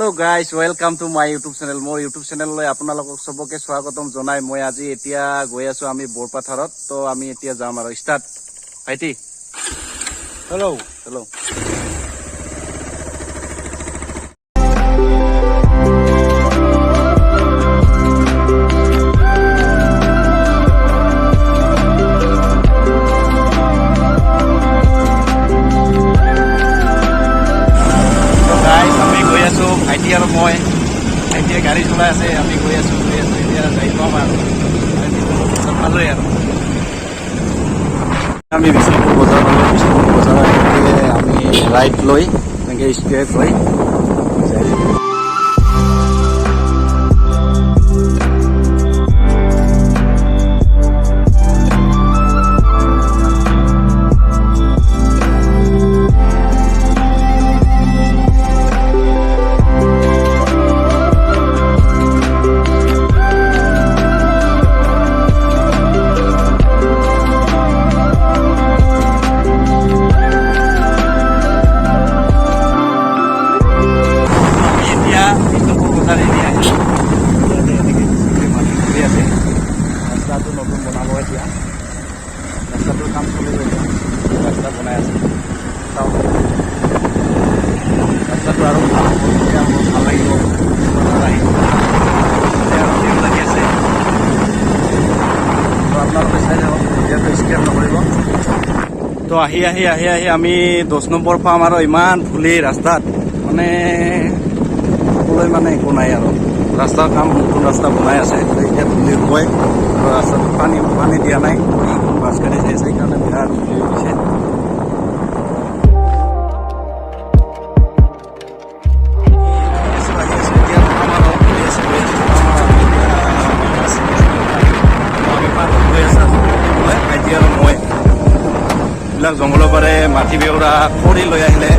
Hello guys, welcome to my YouTube channel. More YouTube channel লৈ আপোনালোকক সবকে স্বাগতম জনাই মই আজি এতিয়া গৈ আছো আমি বৰপাথাৰত তো আমি এতিয়া যাম আৰু স্টাৰ্ট ভাইটি Hello. ভাইটি আৰু মই ভাইটিয়ে গাড়ী চলাই আছে আমি গৈ আছো এতিয়া যাই পাম আৰু ভালেই আৰু আমি বিষ্ণুপুৰ বজাৰ আমি ৰাইট লৈ এনেকৈ ষ্ট্ৰেট লৈ নতুন বনাব এতিয়া ৰাস্তাটোৰ কাম চলি গৈছে ৰাস্তা বনাই আছে চাওক ৰাস্তাটো আৰু ভাল লাগিব লাগি আছে তো আপোনালোকে চাই যাব ভিডিঅ'টো স্কিপ নকৰিব তো আহি আমি 10 নম্বৰ পাম আৰু ইমান ধূলি ৰাস্তাত মানে ক'বলৈ মানে একো নাই আৰু ৰাস্তাৰ কাম নতুন ৰাস্তা বনাই আছে এতিয়া ধূলি হয় আৰু ৰাস্তাটো পানী দিয়া নাই বাছ গাড়ী যাই আছে সেইকাৰণে বিৰাট ধূলি হৈছে ভাইটি আৰু মই এইবিলাক জংঘলৰ পাৰে মাটি বেউৰা খৰি লৈ আহিলে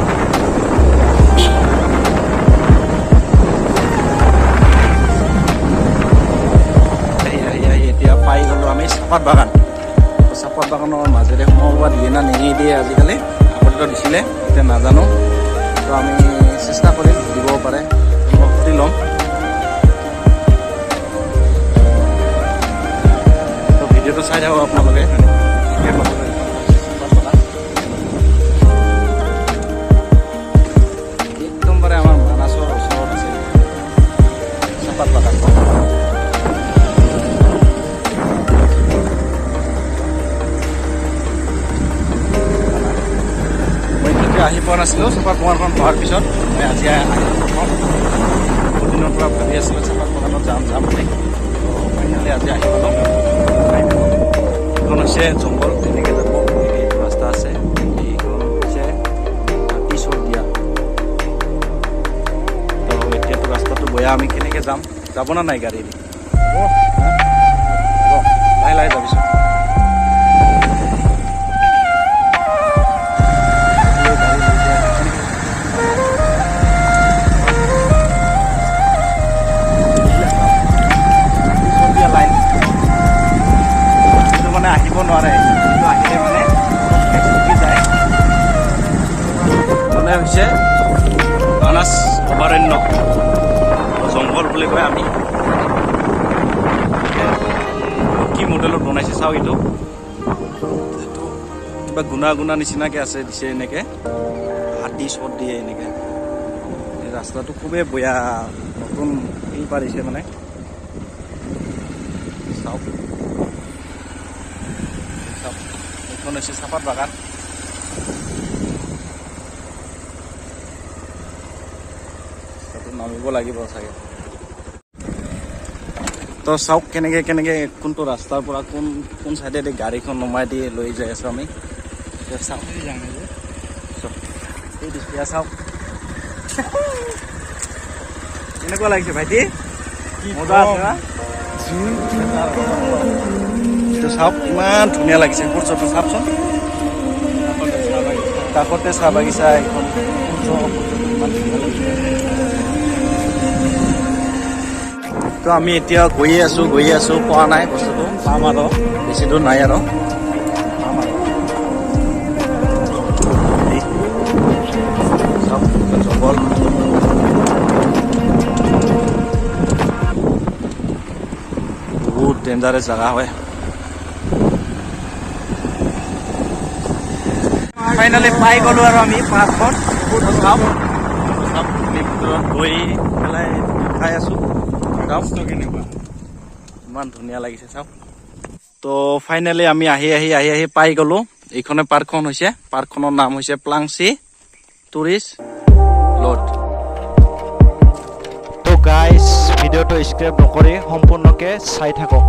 পাই গ'লো আমি চাহপাত বাগানৰ মাজেৰে সোমাব দিয়ে না নিদিয়ে আজিকালি আগতে দিছিলে এতিয়া নাজানো তো আমি চেষ্টা কৰিম দিব পাৰে মই সুধি ল'ম তো ভিডিঅ'টো চাই থাকক আপোনালোকে একদমবাৰে আমাৰ মানাছৰ ওচৰত আছে চাহপাত বাগান আহি পোৱা নাছিলোঁ চাহপাত বাগানখন পোৱাৰ পিছত মই আজি বহুদিনৰ পৰা ভাবি আছিলোঁ চাহপাত বাগানত যাম বুলি ফাইনেলি আজি আহি পালোঁ এইখন হৈছে জংঘল তেনেকৈ যাব এইটো ৰাস্তা আছে এইখন হৈছে পিছত দিয়া তো এতিয়াতো ৰাস্তাটো বেয়া আমি কেনেকৈ যাম যাব না নাই গাড়ী দি লাহে যাবিছোঁ আহিব নোৱাৰে কিন্তু আহিলে মানে চুকি যায় মানে হৈছে মানাছ অভয়াৰণ্য জংঘল বুলি কয় আমি কি মডেলত বনাইছে চাওক এইটো কিবা গুণা নিচিনাকৈ আছে দিছে এনেকৈ হাতী চট দিয়ে এনেকৈ ৰাস্তাটো খুবেই বেয়া নতুন হেৰি পাৰিছে মানে চাওক এইখন হৈছে চাহপাত বাগান তাতো নামিব লাগিব চাগে তো চাওক কেনেকৈ কোনটো ৰাস্তাৰ পৰা কোন চাইডেদি গাড়ীখন নমাই দি লৈ যাই আছোঁ আমি চাওক এতিয়া চাওক কেনেকুৱা লাগিছে ভাইটি মজা আছে না এইটো চাওক ইমান ধুনীয়া লাগিছে সূৰ্যটো চাওকচোন কাষতে চাহ বাগিচা এইখন ইমান ধুনীয়া লাগিছে তো আমি এতিয়া গৈয়ে আছোঁ পোৱা নাই বস্তুটো পাম আৰু বেছি দূৰ নাই আৰু জংঘল ডেঞ্জাৰাছ জাগা হয় ফাইনালি পাই গ'লো আৰু আমি পাৰ্কখন ভিতৰত গৈ পেলাই খাই আছো ইমান ধুনীয়া লাগিছে চাওক তো ফাইনেলি আমি আহি পাই গ'লো এইখনে পাৰ্কখন হৈছে পাৰ্কখনৰ নাম হৈছে পালাংচি টুৰিষ্ট লড তো গাইজ ভিডিঅ'টো স্ক্ৰিপ্ট নকৰি সম্পূৰ্ণকৈ চাই থাকক